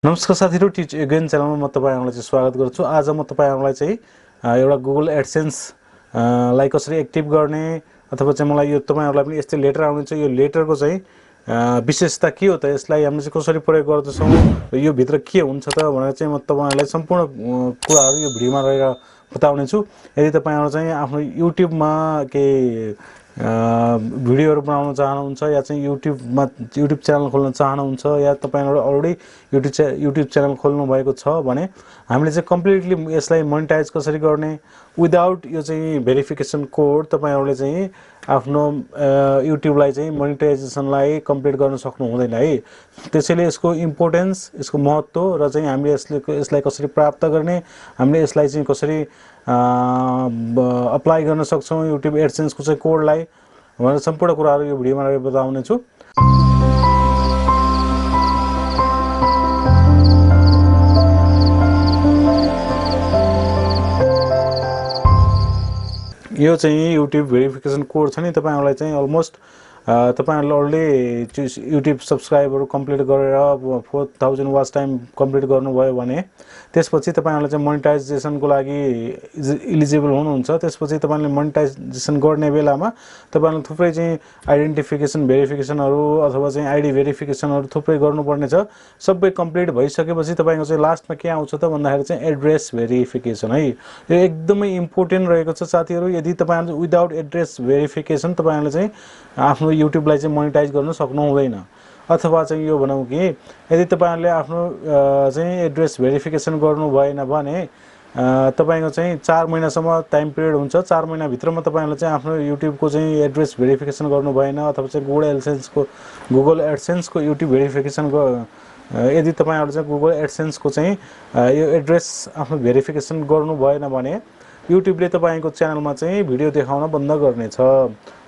नमस्कार साथीहरु, टिच योगेन च्यानलमा म तपाईहरुलाई चाहिँ स्वागत गर्छु। आज म तपाईहरुलाई चाहिँ एउटा गुगल एडसेन्स लाई कसरी एक्टिभ गर्ने अथवा चाहिँ मलाई यो तपाईहरुलाई पनि यस्तै लेटर आउँछ। यो लेटरको चाहिँ विशेषता के हो त, यसलाई हामीले चाहिँ कसरी प्रयोग गर्दछौं र यो भित्र के हुन्छ त भनेर चाहिँ म तपाईहरुलाई सम्पूर्ण कुराहरु यो भिडियोमा रहेर बताउने छु। यदि तपाईहरु चाहिँ आफ्नो युट्युबमा के भिडियोहरु बनाउन चाहनुहुन्छ या चाहिँ युट्युब च्यानल खोल्न चाहनुहुन्छ या तपाईहरुले अलरेडी युट्युब च्यानल खोल्नु भएको छ भने हामीले चाहिँ कम्प्लिटली यसलाई मोनेटाइज कसरी गर्ने विदाउट यो चाहिँ भेरिफिकेसन कोड तपाईहरुले चाहिँ आफ्नो युट्युबलाई चाहिँ मोनेटाइजेसनलाई कम्प्लिट गर्न सक्नु हुँदैन है। त्यसैले यसको इम्पोर्टेन्स, यसको महत्व र चाहिँ हामीले यसलाई कसरी प्राप्त गर्ने, हामीले यसलाई चाहिँ कसरी अप्लाई गर्न सक्छौं युट्युब एडसेन्सको चाहिँ कोडलाई भनेर सम्पूर्ण कुराहरु यो भिडियोमा बताउने छु। यो चाहिँ युट्युब भेरिफिकेसन कोड छ नि, तपाईहरुलाई चाहिँ अलमोस्ट तपाईहरुले अलरेडी युट्युब सब्स्क्राइबर कम्प्लिट गरेर 4000 वाच टाइम कम्प्लिट गर्नुभयो भने त्यसपछि तपाईहरुले चाहिँ मोनेटाइजेसनको लागि एलिजिबल हुनुहुन्छ। त्यसपछि तपाईहरुले मोनेटाइजेसन गर्ने बेलामा तपाईहरुले थुप्रै चाहिँ आइडेन्टिफिकेसन भेरिफिकेसनहरु अथवा चाहिँ आईडी भेरिफिकेसनहरु थुप्रै गर्नुपर्ने छ। सबै कम्प्लिट भइसकेपछि तपाईको चाहिँ लास्टमा के आउँछ त भन्दाखेरि चाहिँ एड्रेस भेरिफिकेसन है। यो एकदमै इम्पोर्टेन्ट रहेको छ साथीहरु। यदि तपाईहरु विदाउट एड्रेस भेरिफिकेसन तपाईहरुले चाहिँ आफ्नो युट्युबलाई चाहिँ मोनेटाइज गर्न सक्नु हुँदैन। अथवा चाहिँ यो भनौं कि यदि तपाईहरुले आफ्नो चाहिँ एड्रेस भेरिफिकेसन गर्नु भएन भने तपाईको चाहिँ 4 महिनासम्म टाइम पिरियड हुन्छ। 4 महिना भित्रमा तपाईहरुले चाहिँ आफ्नो युट्युबको चाहिँ एड्रेस भेरिफिकेसन गर्नु भएन अथवा चाहिँ गुगल एडसेन्सको युट्युब भेरिफिकेसन यदि तपाईहरु चाहिँ गुगल एडसेन्सको चाहिँ यो एड्रेस आफ्नो भेरिफिकेसन गर्नु भएन भने युट्युबले तपाईको च्यानलमा चाहिँ भिडियो देखाउन बन्द गर्नेछ।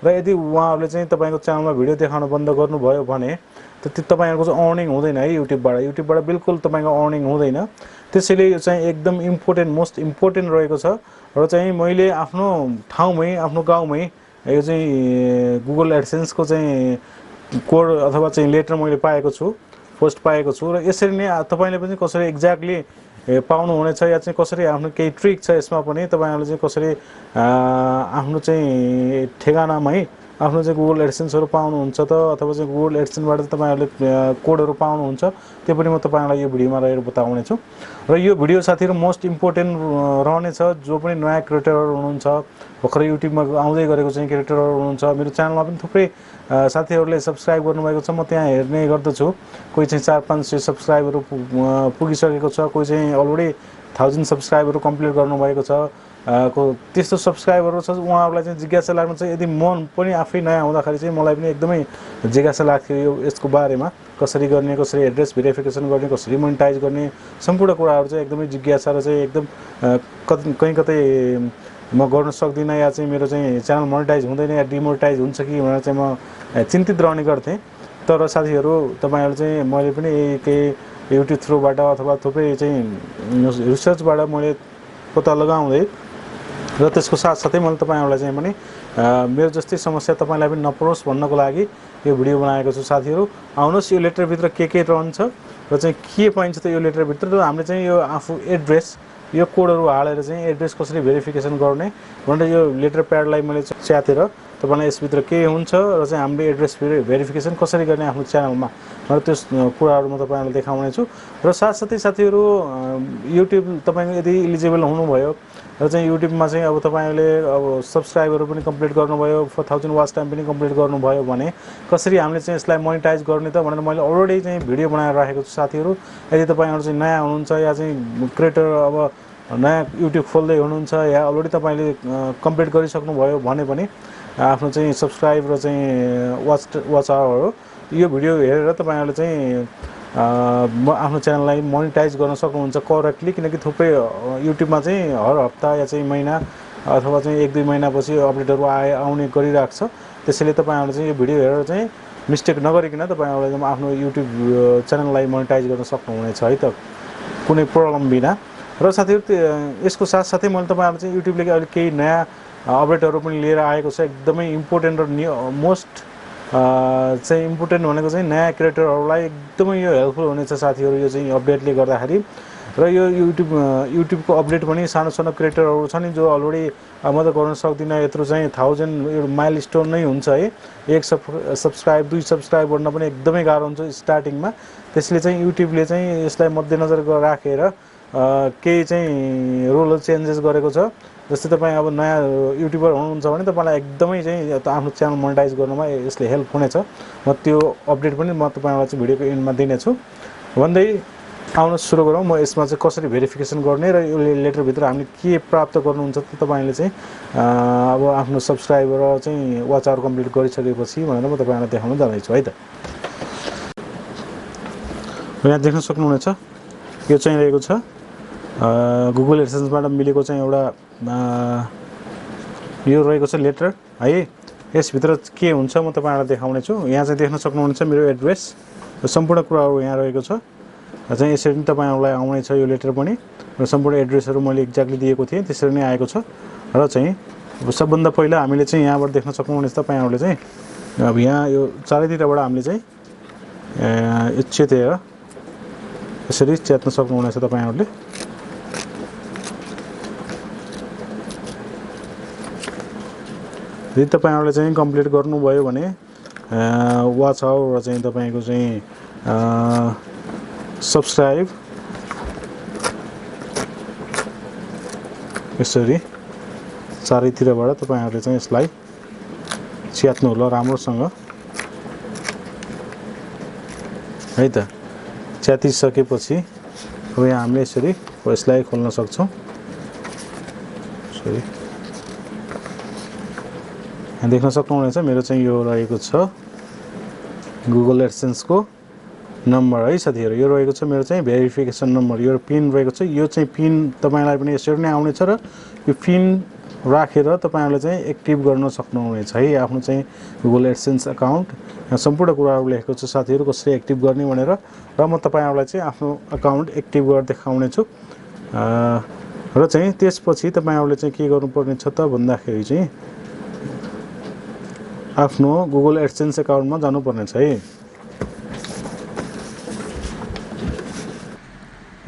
र यदि उहाँहरुले चाहिँ तपाईको च्यानलमा भिडियो देखाउन बन्द गर्नुभयो भने तपाईहरुको चाहिँ अर्निङ हुँदैन है युट्युबबाट बिल्कुल तपाईको अर्निङ हुँदैन। त्यसैले यो चाहिँ एकदम इम्पोर्टेन्ट, मोस्ट इम्पोर्टेन्ट रहेको छ। र चाहिँ मैले आफ्नो ठाउँमै, आफ्नो गाउँमै यो चाहिँ गुगल एडसेन्सको चाहिँ कोड अथवा चाहिँ लेटर मैले पाएको छु, पोस्ट पाएको छु। र यसरी नै तपाईले पनि कसरी एक्ज्याक्टली पाउनु हुनेछ या चाहिँ कसरी आफ्नो केही ट्रिक छ यसमा पनि तपाईहरुले चाहिँ कसरी आफ्नो चाहिँ ठेगानामै आफ्नो चाहिँ गुगल एडसेन्सहरु पाउनुहुन्छ त अथवा चाहिँ गुगल एडसेन्सबाट तपाईहरुले कोडहरु पाउनुहुन्छ, त्यो पनि म तपाईहरुलाई यो भिडियोमा रहेर बताउने छु। र यो भिडियो साथीहरु मोस्ट इम्पोर्टेन्ट रहनेछ। जो पनि नयाँ क्रिएटरहरु हुनुहुन्छ, भर्खरै युट्युबमा आउँदै गरेको चाहिँ क्रिएटरहरु हुनुहुन्छ, मेरो च्यानलमा पनि थुप्रै साथीहरुले सब्स्क्राइब गर्नुभएको छ। म त्यहाँ हेर्ने गर्दछु, कोही चाहिँ 4-500 सब्स्क्राइबरहरु पुगिसकेको छ, कोही चाहिँ अलरेडी 1000 सब्स्क्राइबरहरु कम्प्लिट गर्नुभएको छ। त्यस्तो सब्स्क्राइबरहरु छ, उहाँहरुलाई चाहिँ जिज्ञासा लाग्नु चाहिँ यदि म पनि आफै नयाँ हुँदाखेरि चाहिँ मलाई पनि एकदमै जिज्ञासा लाग्थ्यो यो यसको बारेमा, कसरी गर्ने, कसरी एड्रेस भेरिफिकेसन गर्ने, कसरी मोनेटाइज गर्ने, सम्पूर्ण कुराहरु चाहिँ एकदमै जिज्ञासा र चाहिँ एकदम कतै म गर्न सक्दिन या चाहिँ मेरो चाहिँ च्यानल मोनेटाइज हुँदैन या डिमोनेटाइज हुन्छ कि भनेर चाहिँ म चिन्तित रहने गर्थे। तर साथीहरु, तपाईहरु चाहिँ मैले पनि केही युट्युब थ्रुबाट अथवा थुप्रै चाहिँ रिसर्चबाट मैले पत्ता लगाउँदै र त्यसको साथसाथै मैले तपाईहरुलाई चाहिँ पनि मेरो जस्तै समस्या तपाईलाई पनि नपरोस् भन्नको लागि यो भिडियो बनाएको छु। साथीहरु, आउनुहोस् यो लेटर भित्र के रहन्छ र चाहिँ के पाइन्छ त यो लेटर भित्र। र हामीले चाहिँ यो आफू एड्रेस यो कोडहरु हालेर चाहिँ एड्रेस कसरी भेरिफिकेसन गर्ने भनेर यो लेटर प्याडलाई मैले च्यातेर तपाईलाई यसभित्र के हुन्छ र चाहिँ हामीले एड्रेस भेरिफिकेसन कसरी गर्ने आफ्नो च्यानलमा र त्यस कुराहरु म तपाईहरुलाई देखाउने छु। र साथसाथै साथीहरु, युट्युब तपाईको यदि एलिजिबल हुनुभयो र चाहिँ युट्युबमा चाहिँ अब तपाईले अब सब्स्क्राइबरहरु पनि कम्प्लिट गर्नुभयो, 4000 वाच टाइम पनि कम्प्लिट गर्नुभयो भने कसरी हामीले चाहिँ यसलाई मोनेटाइज गर्ने त भनेर मैले अलरेडी चाहिँ भिडियो बनाएर राखेको छु। साथीहरु, यदि तपाईहरु चाहिँ नयाँ हुनुहुन्छ या चाहिँ क्रिएटर अब नयाँ युट्युब खोल्दै हुनुहुन्छ या अलरेडी तपाईले कम्प्लिट गरिसक्नु भयो भने पनि आफ्नो चाहिँ सब्स्क्राइब र चाहिँ वाच आवरहरु यो भिडियो हेरेर तपाईहरुले चाहिँ आफ्नो च्यानललाई मोनेटाइज गर्न सक्नुहुन्छ करेक्टली। किनकि थुप्रै युट्युबमा चाहिँ हर हप्ता या चाहिँ महिना अथवा चाहिँ 1-2 महिनापछि अपडेटहरु आउने गरिराख्छ। त्यसैले तपाईहरुले चाहिँ यो भिडियो हेरेर चाहिँ मिस्टेक नगरिकन तपाईहरुले आफ्नो युट्युब च्यानललाई मोनेटाइज गर्न सक्नुहुनेछ है त, कुनै प्रब्लम बिना। र साथीहरु, यसको साथसाथै मैले तपाईहरुले चाहिँ युट्युबले अहिले केही नयाँ अपडेटहरु पनि लिएर आएको छ, एकदमै इम्पोर्टेन्ट र मोस्ट चाहिँ इम्पोर्टेन्ट भनेको चाहिँ नयाँ क्रिएटरहरूलाई एकदमै यो हेल्पफुल हुनेछ साथीहरू। यो चाहिँ अपडेटले गर्दाखेरि र यो युट्युबको अपडेट पनि सानो सानो क्रिएटरहरू छ नि जो अलरेडी म त गर्न सक्दिनँ यत्रो चाहिँ 1000 माइलस्टोन नै हुन्छ है। 1 सब्सक्राइब 2 सब्सक्राइब गर्न पनि एकदमै गाह्रो हुन्छ स्टार्टिङमा। त्यसले चाहिँ युट्युबले चाहिँ यसलाई मध्यनजर राखेर केही चाहिँ रुल चेन्जेस गरेको छ। जस्तै तपाईँ अब नयाँ युट्युबर हुनुहुन्छ भने तपाईँलाई एकदमै चाहिँ आफ्नो च्यानल मोनेटाइज गर्नुमा यसले हेल्प हुनेछ। म त्यो अपडेट पनि म तपाईँलाई चाहिँ भिडियोको एन्डमा दिनेछु। भन्दै आउनुहोस् सुरु गरौँ। म यसमा चाहिँ कसरी भेरिफिकेसन गर्ने र यो लेटरभित्र हामीले के प्राप्त गर्नुहुन्छ त तपाईँले चाहिँ अब आफ्नो सब्सक्राइबर चाहिँ वाच आवर कम्प्लिट गरिसकेपछि भनेर म तपाईँलाई देखाउन जाँदैछु है त। यहाँ देख्न सक्नुहुनेछ यो चाहिँ रहेको छ गुगल एडसेन्सबाट मिलेको चाहिँ एउटा यो रहेको छ लेटर है। यसभित्र के हुन्छ म तपाईँलाई देखाउने छु। यहाँ चाहिँ देख्न सक्नुहुन्छ मेरो एड्रेस सम्पूर्ण कुराहरू यहाँ रहेको छ। चाहिँ यसरी नै तपाईँहरूलाई आउने छ यो लेटर पनि र सम्पूर्ण एड्रेसहरू मैले एक्ज्याक्टली दिएको थिएँ त्यसरी नै आएको छ। र चाहिँ सबभन्दा पहिला हामीले चाहिँ यहाँबाट देख्न सक्नुहुनेछ तपाईँहरूले चाहिँ अब यहाँ यो चारैतिरबाट हामीले चाहिँ चेतेर यसरी च्यात्न सक्नुहुनेछ तपाईँहरूले। यदि तपाईँहरूले चाहिँ कम्प्लिट गर्नुभयो भने वाच आवर र चाहिँ तपाईँको चाहिँ सब्सक्राइब यसरी चारैतिरबाट तपाईँहरूले चाहिँ यसलाई च्यात्नु होला राम्रोसँग है त। च्यातिसकेपछि अब यहाँ हामीले यसरी यसलाई खोल्न सक्छौँ। यसरी यहाँ देख्न सक्नुहुनेछ मेरो चाहिँ यो रहेको छ गुगल एडसेन्सको नम्बर है साथीहरू। यो रहेको छ मेरो चाहिँ भेरिफिकेसन नम्बर। यो पिन रहेको छ। यो चाहिँ पिन तपाईँलाई पनि यसरी नै आउनेछ र यो पिन राखेर तपाईँहरूले चाहिँ एक्टिभ गर्न सक्नुहुनेछ है आफ्नो चाहिँ गुगल एडसेन्स अकाउन्ट। यहाँ सम्पूर्ण कुराहरू लेखेको छ साथीहरू कसरी एक्टिभ गर्ने भनेर र म तपाईँहरूलाई चाहिँ आफ्नो अकाउन्ट एक्टिभ गरेर देखाउने छु। र चाहिँ त्यसपछि तपाईँहरूले चाहिँ के गर्नुपर्ने छ त भन्दाखेरि चाहिँ आफ्नो गुगल एडसेन्स अकाउन्टमा जानुपर्ने छ है।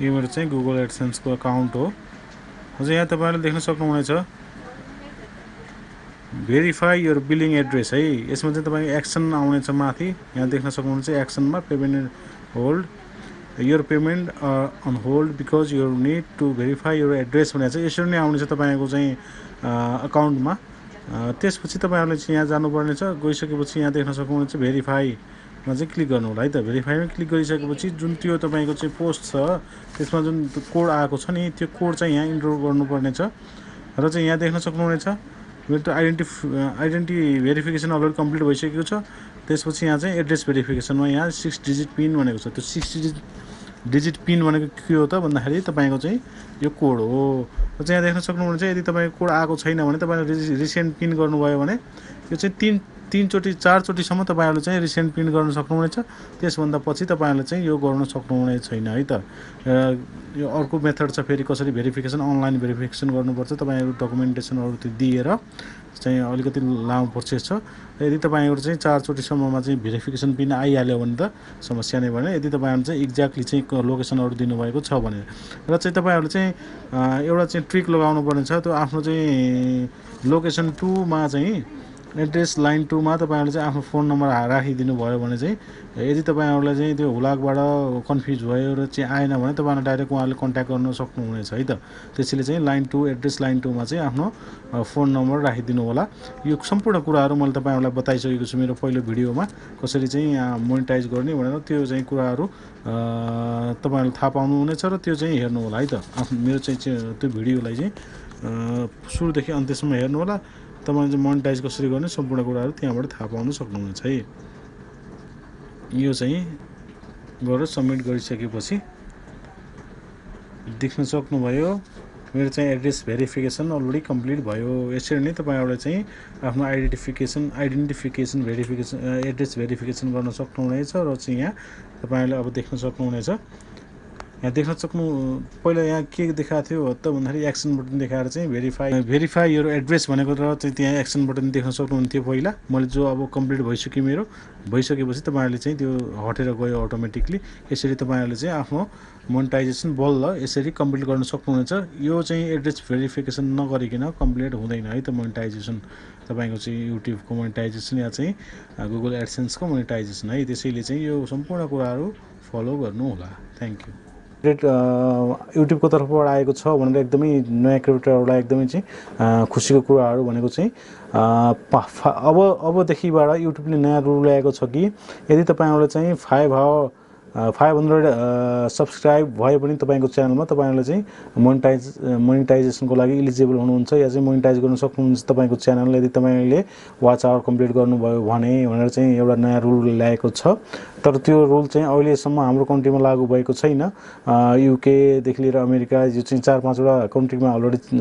यो मेरो चाहिँ गुगल एडसेन्सको अकाउन्ट हो। अझै यहाँ तपाईँहरूले देख्न सक्नुहुनेछ भेरिफाई योर बिलिङ एड्रेस है। यसमा चाहिँ तपाईँको एक्सन आउनेछ माथि यहाँ देख्न सक्नुहुन्छ एक्सनमा payment hold your payment on hold because you need to verify your address भनेर चाहिँ यसरी नै आउनेछ तपाईँको चाहिँ अकाउन्टमा। त्यसपछि तपाईँहरूले चाहिँ यहाँ जानुपर्ने छ। गइसकेपछि यहाँ देख्न सक्नुहुन्छ भेरिफाईमा चाहिँ क्लिक गर्नु होला है त। भेरिफाईमा क्लिक गरिसकेपछि जुन त्यो तपाईँको चाहिँ पोस्ट छ त्यसमा जुन कोड आएको छ नि त्यो कोड चाहिँ यहाँ इन्टर गर्नुपर्ने छ। र चाहिँ यहाँ देख्न सक्नुहुनेछ मेरो त आइडेन्टिटी भेरिफिकेसन अलरेडी कम्प्लिट भइसकेको छ। त्यसपछि यहाँ चाहिँ एड्रेस भेरिफिकेसनमा यहाँ 6 डिजिट पिन भनेको छ। त्यो 6 डिजिट पिन भनेको के हो त भन्दाखेरि तपाईँको चाहिँ यो कोड हो। र चाहिँ यहाँ देख्न सक्नुहुनेछ यदि तपाईँको कोड आएको छैन भने तपाईँले रिसेन्ट पिन गर्नुभयो भने यो चाहिँ 4चोटिसम्म तपाईँहरूले चाहिँ रिसेन्ट पिन गर्न सक्नुहुनेछ। त्यसभन्दा पछि तपाईँहरूले चाहिँ यो गर्न सक्नुहुने छैन है त। यो अर्को मेथड छ फेरि कसरी भेरिफिकेसन अनलाइन भेरिफिकेसन गर्नुपर्छ। तपाईँहरू डकुमेन्टेसनहरू त्यो दिएर चाहिँ अलिकति लामो प्रोसेस छ। यदि तपाईँहरू चाहिँ 4चोटिसम्ममा चाहिँ भेरिफिकेसन पिन आइहाल्यो भने त समस्या नै भएन। यदि तपाईँहरूले चाहिँ एक्ज्याक्टली चाहिँ लोकेसनहरू दिनुभएको छ भने र चाहिँ तपाईँहरूले चाहिँ एउटा चाहिँ ट्रिक लगाउनु पर्ने छ। त्यो आफ्नो चाहिँ लोकेसन 2मा चाहिँ एड्रेस लाइन 2मा तपाईँहरूले चाहिँ आफ्नो फोन नम्बर राखिदिनु भयो भने चाहिँ यदि तपाईँहरूलाई चाहिँ त्यो हुलाकबाट कन्फ्युज भयो र चाहिँ आएन भने तपाईँहरूले डाइरेक्ट उहाँहरूले कन्ट्याक्ट गर्न सक्नुहुनेछ है त। त्यसैले चाहिँ लाइन 2 एड्रेस लाइन 2मा चाहिँ आफ्नो फोन नम्बर राखिदिनु होला। यो सम्पूर्ण कुराहरू मैले तपाईँहरूलाई बताइसकेको छु मेरो पहिलो भिडियोमा कसरी चाहिँ मोनेटाइज गर्ने भनेर। त्यो चाहिँ कुराहरू तपाईँहरूले थाहा पाउनुहुनेछ र त्यो चाहिँ हेर्नु होला है त। मेरो चाहिँ त्यो भिडियोलाई चाहिँ सुरुदेखि अन्त्यसम्म हेर्नु होला। तपाईँले चाहिँ मोनेटाइज कसरी गर्ने सम्पूर्ण कुराहरू त्यहाँबाट थाहा पाउन सक्नुहुनेछ है। यो चाहिँ गरेर सबमिट गरिसकेपछि देख्न सक्नुभयो मेरो चाहिँ एड्रेस भेरिफिकेसन अलरेडी कम्प्लिट भयो। यसरी नै तपाईँहरूले चाहिँ आफ्नो आइडेन्टिफिकेसन एड्रेस भेरिफिकेसन गर्न सक्नुहुनेछ। र चाहिँ यहाँ तपाईँहरूले अब देख्न सक्नुहुनेछ यहाँ देख्न सक्नु पहिला यहाँ के देखाएको थियो त भन्दाखेरि एक्सन बटन देखाएर चाहिँ भेरिफाई योर एड्रेस भनेको र चाहिँ त्यहाँ एक्सन बटन देख्न सक्नुहुन्थ्यो पहिला। मैले जो अब कम्प्लिट भइसक्यो मेरो, भइसकेपछि तपाईँहरूले चाहिँ त्यो हटेर गयो अटोमेटिकली। यसरी तपाईँहरूले चाहिँ आफ्नो मोनेटाइजेसन बल्ल यसरी कम्प्लिट गर्न सक्नुहुनेछ। यो चाहिँ एड्रेस भेरिफिकेसन नगरिकन कम्प्लिट हुँदैन है त मोनेटाइजेसन, तपाईँको चाहिँ युट्युबको मोनेटाइजेसन या चाहिँ गुगल एडसेन्सको मोनेटाइजेसन है। त्यसैले चाहिँ यो सम्पूर्ण कुराहरू फलो गर्नु होला। Thank you. युट्युबको तर्फबाट आएको छ भनेर एकदमै नयाँ क्रिएटरहरूलाई एकदमै चाहिँ खुसीको कुराहरू भनेको चाहिँ अबदेखिबाट युट्युबले नयाँ रुल ल्याएको छ कि यदि तपाईँहरूले चाहिँ 500 सब्सक्राइब भयो भने तपाईँको च्यानलमा तपाईँहरूले चाहिँ मोनेटाइजेसनको लागि इलिजिबल हुनुहुन्छ या चाहिँ मोनेटाइज गर्न सक्नुहुन्छ तपाईँको च्यानल, यदि तपाईँले वाच आवर कम्प्लिट गर्नुभयो भने भनेर चाहिँ एउटा नयाँ रुल ल्याएको छ। तर त्यो रुल चाहिँ अहिलेसम्म हाम्रो कन्ट्रीमा लागू भएको छैन। युकेदेखि लिएर अमेरिका यो चाहिँ 4-5वटा कन्ट्रीमा अलरेडी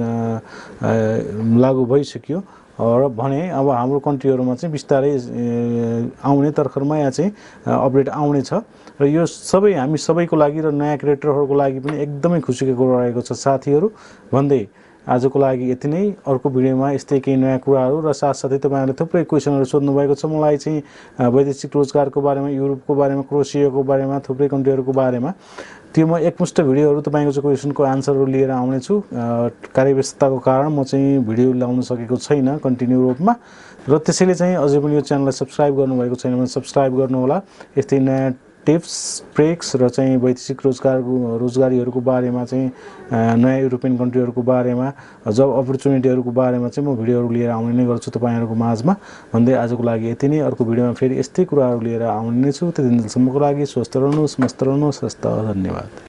लागू भइसक्यो र भने अब हाम्रो कन्ट्रीहरूमा चाहिँ बिस्तारै आउने तर्खरमा या चाहिँ अपडेट आउने छ र यो सबै हामी सबैको लागि र नयाँ क्रिएटरहरूको लागि पनि एकदमै खुसीको कुरा रहेको छ साथीहरू। भन्दै आजको लागि यति नै। अर्को भिडियोमा यस्तै केही नयाँ कुराहरू र साथसाथै तपाईँहरूले थुप्रै क्वेसनहरू सोध्नुभएको छ मलाई चाहिँ वैदेशिक रोजगारको बारेमा, युरोपको बारेमा, क्रोएसियाको बारेमा, थुप्रै कन्ट्रीहरूको बारेमा। त्यो म एकमुष्ट भिडियोहरू तपाईँको चाहिँ क्वेसनको आन्सरहरू लिएर आउनेछु। कार्यव्यस्तताको कारण म चाहिँ भिडियो ल्याउन सकेको छैन कन्टिन्यू रूपमा र त्यसैले चाहिँ अझै पनि यो च्यानललाई सब्सक्राइब गर्नुभएको छैन भने सब्सक्राइब गर्नुहोला। यस्तै नयाँ टिप्स, ट्रिक्स र चाहिँ वैदेशिक रोजगारीहरूको बारेमा चाहिँ नयाँ युरोपियन कन्ट्रीहरूको बारेमा, जब अपर्च्युनिटीहरूको बारेमा चाहिँ म भिडियोहरू लिएर आउने नै गर्छु तपाईँहरूको माझमा। भन्दै आजको लागि यति नै। अर्को भिडियोमा फेरि यस्तै कुराहरू लिएर आउने नै छु। त्यति दिनसम्मको लागि स्वस्थ रहनुहोस्, मस्त रहनुहोस्। हस्त, धन्यवाद।